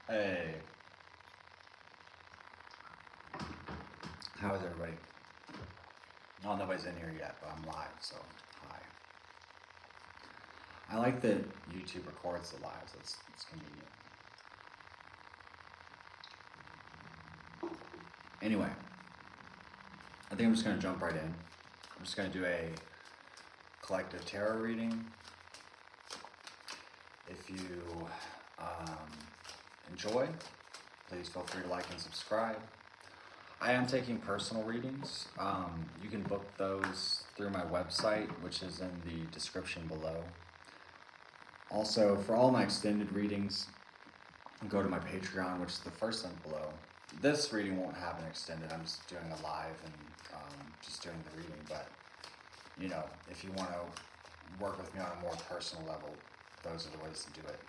Hey, how is everybody? Oh, nobody's in here yet, but I'm live, so hi. I like that YouTube records the lives. It's convenient. Anyway, I think I'm just gonna jump right in. I'm just gonna do a collective tarot reading. If you enjoy, please feel free to like and subscribe. I am taking personal readings. You can book those through my website, which is in the description below. Also, for all my extended readings, go to my Patreon, which is the first link below. This reading won't have an extended. I'm just doing a live and just doing the reading. But, you know, if you want to work with me on a more personal level, those are the ways to do it.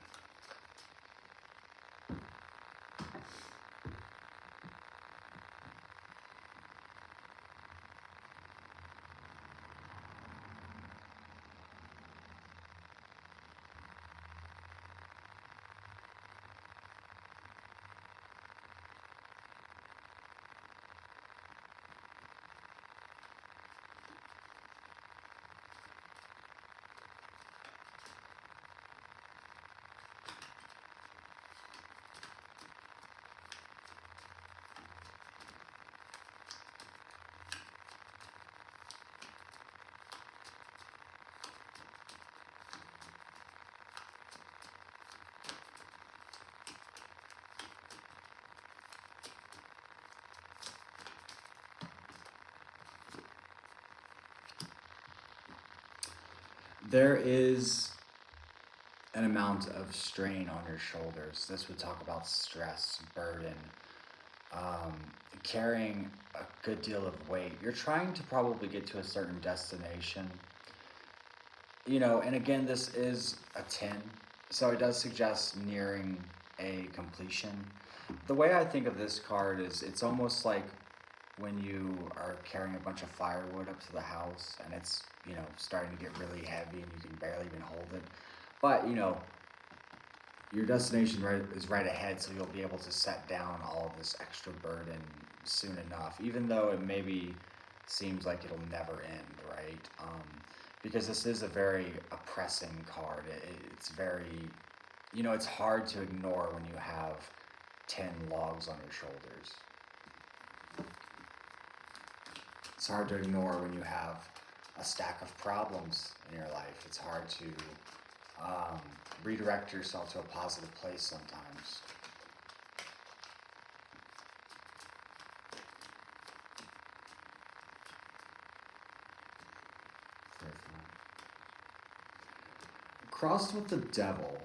There is an amount of strain on your shoulders. This would talk about stress, burden, carrying a good deal of weight. You're trying to probably get to a certain destination. You know, and again, this is a 10, so it does suggest nearing a completion. The way I think of this card is it's almost like when you are carrying a bunch of firewood up to the house and it's, you know, starting to get really heavy and you can barely even hold it. But, you know, your destination is right ahead, so you'll be able to set down all of this extra burden soon enough, even though it maybe seems like it'll never end, right? Because this is a very oppressing card. It's very, you know, it's hard to ignore when you have 10 logs on your shoulders. It's hard to ignore when you have a stack of problems in your life. It's hard to redirect yourself to a positive place sometimes. Crossed with the devil.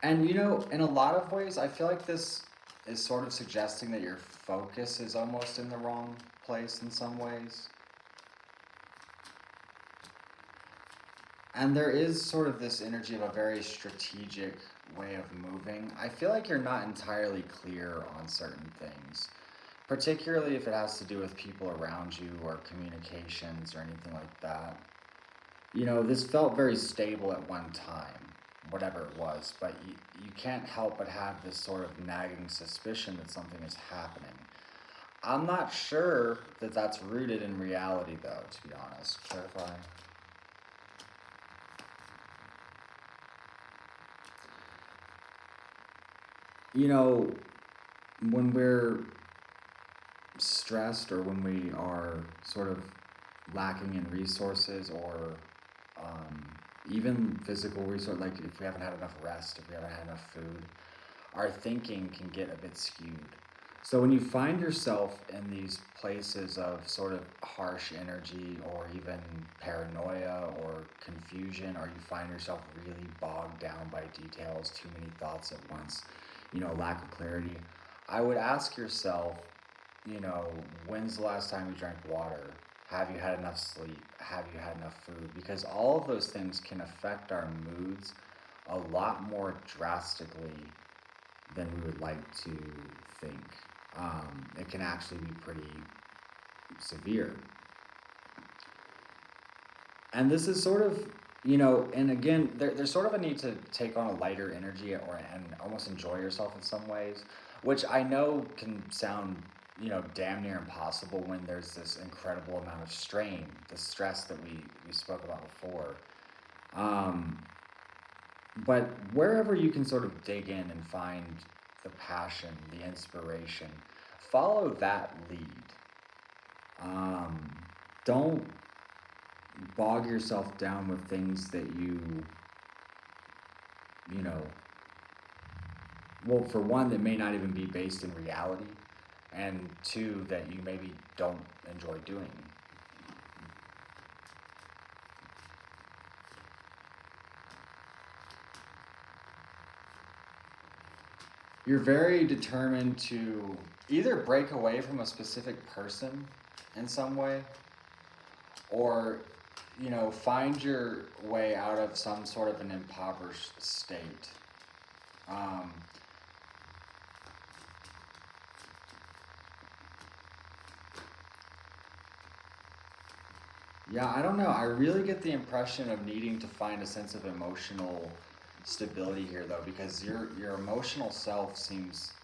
And you know, in a lot of ways, I feel like this is sort of suggesting that your focus is almost in the wrong place in some ways. And there is sort of this energy of a very strategic way of moving. I feel like you're not entirely clear on certain things, particularly if it has to do with people around you or communications or anything like that. You know, this felt very stable at one time, whatever it was, but you can't help but have this sort of nagging suspicion that something is happening. I'm not sure that that's rooted in reality, though, to be honest. Clarify. You know, when we're stressed or when we are sort of lacking in resources or even physical resources, like if we haven't had enough rest, if we haven't had enough food, our thinking can get a bit skewed. So when you find yourself in these places of sort of harsh energy or even paranoia or confusion, or you find yourself really bogged down by details, too many thoughts at once, you know, lack of clarity, I would ask yourself, you know, when's the last time you drank water? Have you had enough sleep? Have you had enough food? Because all of those things can affect our moods a lot more drastically than we would like to think. It can actually be pretty severe. And this is sort of you know, and again, there's sort of a need to take on a lighter energy and almost enjoy yourself in some ways, which I know can sound, you know, damn near impossible when there's this incredible amount of strain, the stress that we spoke about before. Um, but wherever you can sort of dig in and find the passion, the inspiration, follow that lead. Um, don't bog yourself down with things that you know, well, for one, that may not even be based in reality, and two, that you maybe don't enjoy doing. You're very determined to either break away from a specific person in some way, or, you know, find your way out of some sort of an impoverished state. Um, Yeah, I don't know. I really get the impression of needing to find a sense of emotional stability here, though, because your emotional self seems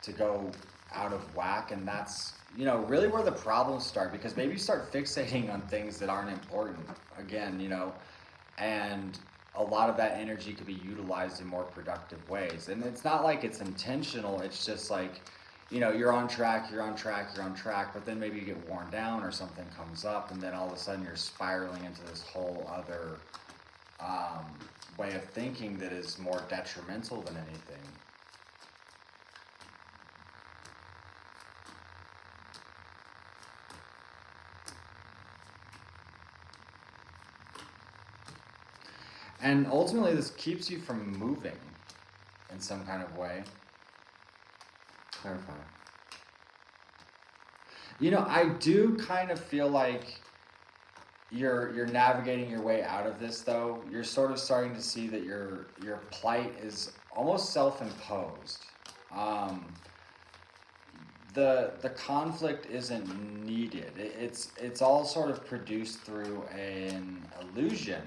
to go out of whack, and that's, you know, really where the problems start, because maybe you start fixating on things that aren't important again, you know, and a lot of that energy could be utilized in more productive ways. And it's not like it's intentional, it's just like, you know, you're on track, you're on track, you're on track, but then maybe you get worn down or something comes up, and then all of a sudden you're spiraling into this whole other um, way of thinking that is more detrimental than anything. And ultimately, this keeps you from moving in some kind of way. Clarify. You know, I do kind of feel like you're navigating your way out of this, though. You're sort of starting to see that your plight is almost self-imposed. Um, the conflict isn't needed. It's all sort of produced through an illusion.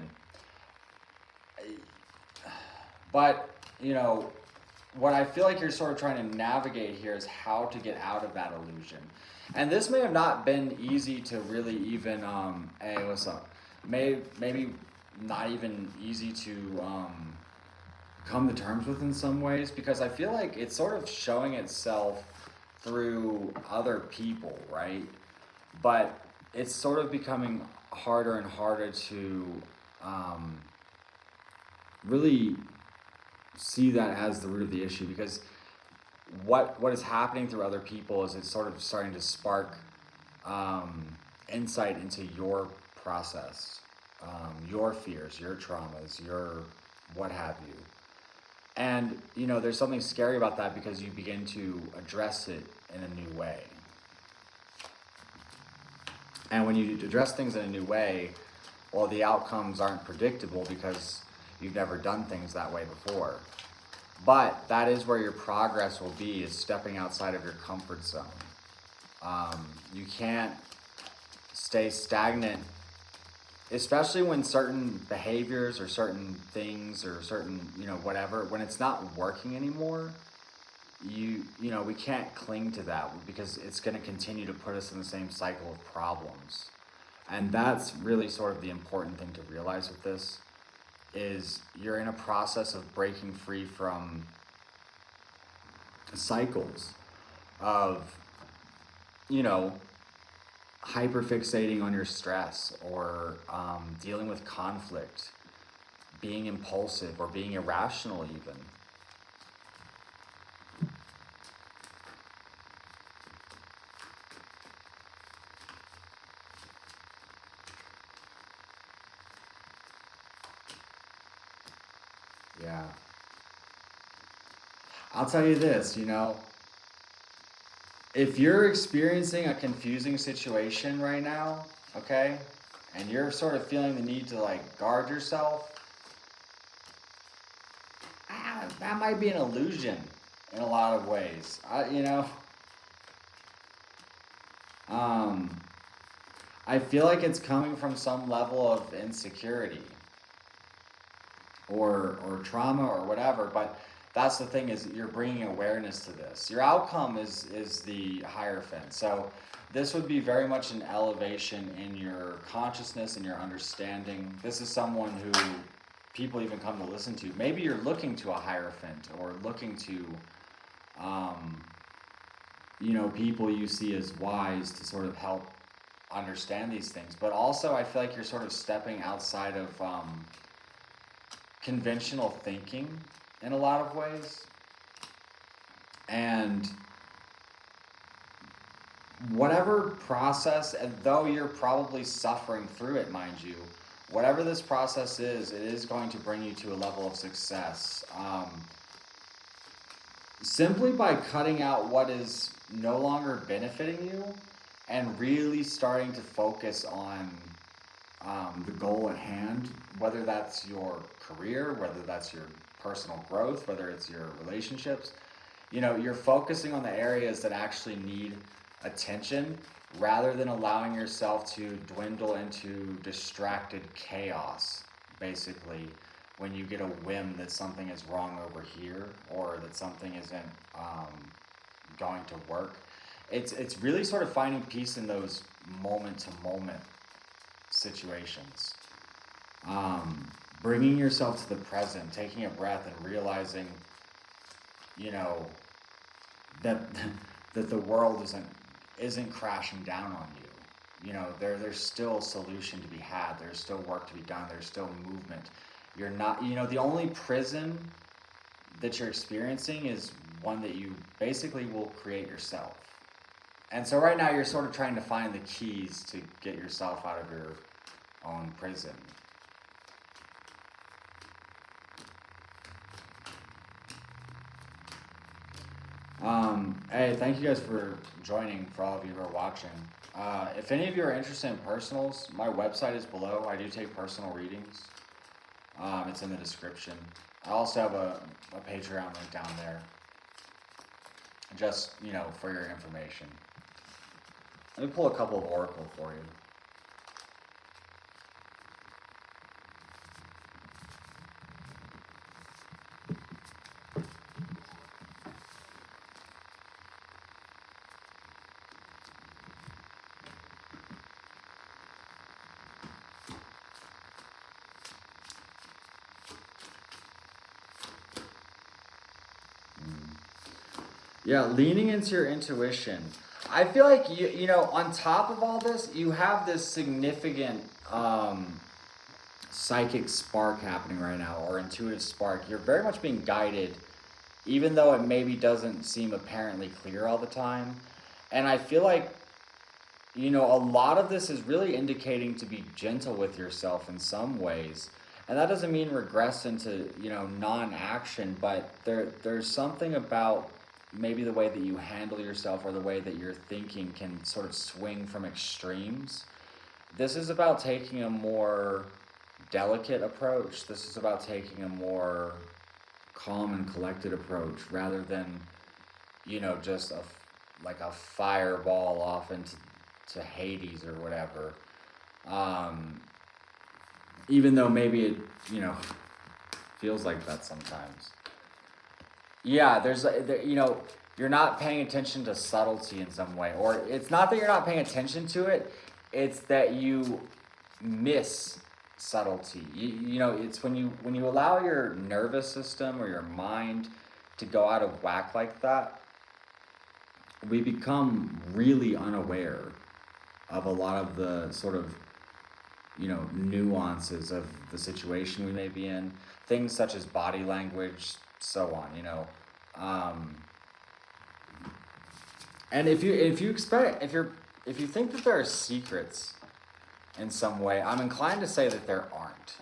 But, you know, what I feel like you're sort of trying to navigate here is how to get out of that illusion. And this may have not been easy to really even, hey, what's up? Maybe not even easy to come to terms with in some ways, because I feel like it's sort of showing itself through other people, right? But it's sort of becoming harder and harder to um, really see that as the root of the issue, because what is happening through other people is it's sort of starting to spark um, insight into your process, your fears, your traumas, your what have you. And, you know, there's something scary about that, because you begin to address it in a new way. And when you address things in a new way, well, the outcomes aren't predictable because you've never done things that way before. But that is where your progress will be, is stepping outside of your comfort zone. You can't stay stagnant, especially when certain behaviors or certain things or certain, you know, whatever, when it's not working anymore. You know, we can't cling to that, because it's going to continue to put us in the same cycle of problems. And that's really sort of the important thing to realize with this, is you're in a process of breaking free from cycles of, you know, hyperfixating on your stress, or dealing with conflict, being impulsive or being irrational even. Yeah. I'll tell you this, you know, if you're experiencing a confusing situation right now, okay, and you're sort of feeling the need to like guard yourself, that might be an illusion in a lot of ways. You know, um, I feel like it's coming from some level of insecurity. or trauma or whatever. But that's the thing, is you're bringing awareness to this. Your outcome is the Hierophant. So this would be very much an elevation in your consciousness and your understanding. This is someone who people even come to listen to. Maybe you're looking to a Hierophant, or looking to people you see as wise to sort of help understand these things. But also I feel like you're sort of stepping outside of conventional thinking in a lot of ways. And whatever process, and though you're probably suffering through it, mind you, whatever this process is, it is going to bring you to a level of success. Simply by cutting out what is no longer benefiting you and really starting to focus on the goal at hand, whether that's your career, whether that's your personal growth, whether it's your relationships. You're focusing on the areas that actually need attention, rather than allowing yourself to dwindle into distracted chaos, basically, when you get a whim that something is wrong over here, or that something isn't going to work. It's really sort of finding peace in those moment-to-moment situations. Bringing yourself to the present, taking a breath and realizing, that the world isn't crashing down on you. There's still solution to be had. There's still work to be done. There's still movement. You're not, the only prison that you're experiencing is one that you basically will create yourself. And so right now you're sort of trying to find the keys to get yourself out of your own prison. Hey, thank you guys for joining, for all of you who are watching. If any of you are interested in personals, my website is below. I do take personal readings. It's in the description. I also have a Patreon link down there, just, for your information. Let me pull a couple of oracle for you. Yeah, leaning into your intuition. I feel like on top of all this, you have this significant psychic spark happening right now, or intuitive spark. You're very much being guided, even though it maybe doesn't seem apparently clear all the time. And I feel like, a lot of this is really indicating to be gentle with yourself in some ways. And that doesn't mean regress into, non-action, but there's something about maybe the way that you handle yourself, or the way that you're thinking, can sort of swing from extremes. This is about taking a more delicate approach. This is about taking a more calm and collected approach, rather than, just like a fireball off into Hades or whatever. Even though maybe it, feels like that sometimes. Yeah, you're not paying attention to subtlety in some way. Or it's not that you're not paying attention to it, it's that you miss subtlety. It's when you allow your nervous system or your mind to go out of whack like that, we become really unaware of a lot of the sort of, nuances of the situation we may be in. Things such as body language, so on, and if you think that there are secrets in some way, I'm inclined to say that there aren't.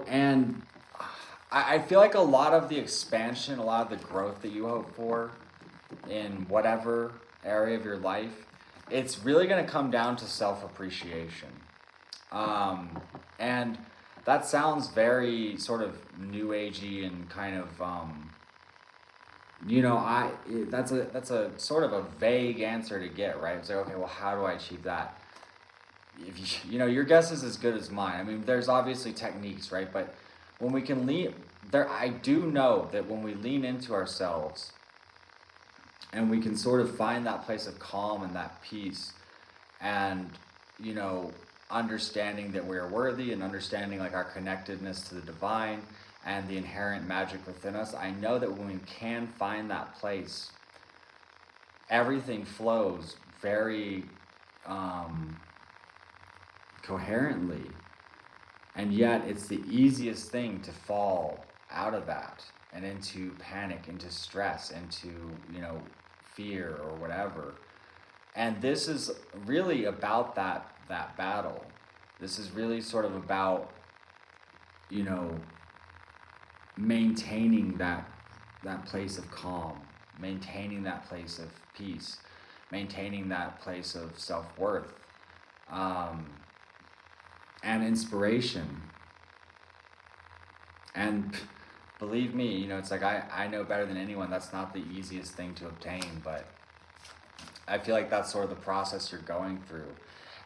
And I feel like a lot of the expansion, a lot of the growth that you hope for in whatever area of your life, it's really going to come down to self-appreciation. And that sounds very sort of new agey and kind of, you know, that's a sort of a vague answer to get, right? It's like, okay, well, how do I achieve that? If you know, your guess is as good as mine. I mean, there's obviously techniques, right? But when we can lean there, I do know that when we lean into ourselves and we can sort of find that place of calm and that peace, and you know, understanding that we're worthy and understanding like our connectedness to the divine and the inherent magic within us, I know that when we can find that place, everything flows very coherently. And yet it's the easiest thing to fall out of that and into panic, into stress, into, you know, fear or whatever. And this is really about that battle. This is really sort of about, you know, maintaining that place of calm, maintaining that place of peace, maintaining that place of self-worth, um, and inspiration. And believe me, you know, it's like I know better than anyone that's not the easiest thing to obtain, but I feel like that's sort of the process you're going through.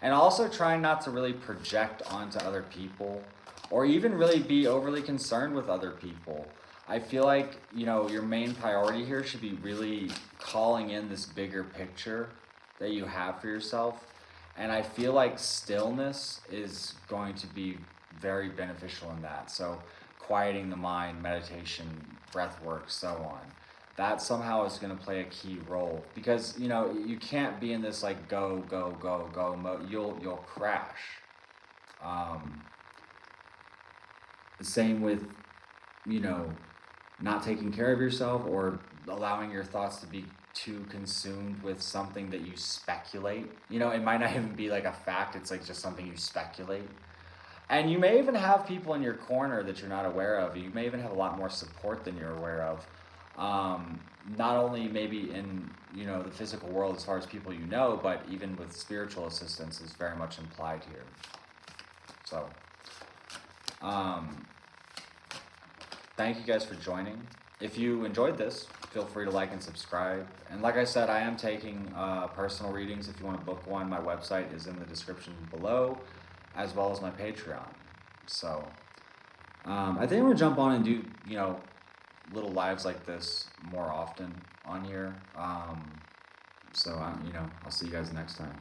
And also trying not to really project onto other people or even really be overly concerned with other people. I feel like, you know, your main priority here should be really calling in this bigger picture that you have for yourself. And I feel like stillness is going to be very beneficial in that. So quieting the mind, meditation, breath work, so on. That somehow is going to play a key role, because you know you can't be in this like go go go go mode. You'll crash. Um, the same with, you know, not taking care of yourself or allowing your thoughts to be too consumed with something that you speculate. You know, it might not even be like a fact. It's like just something you speculate. And you may even have people in your corner that you're not aware of. You may even have a lot more support than you're aware of. Not only maybe in, you know, the physical world as far as people you know, but even with spiritual assistance is very much implied here. So, thank you guys for joining. If you enjoyed this, feel free to like and subscribe. And like I said, I am taking personal readings. If you want to book one, my website is in the description below, as well as my Patreon. So I think I'm gonna jump on and do, you know, little lives like this more often on here. You know, I'll see you guys next time.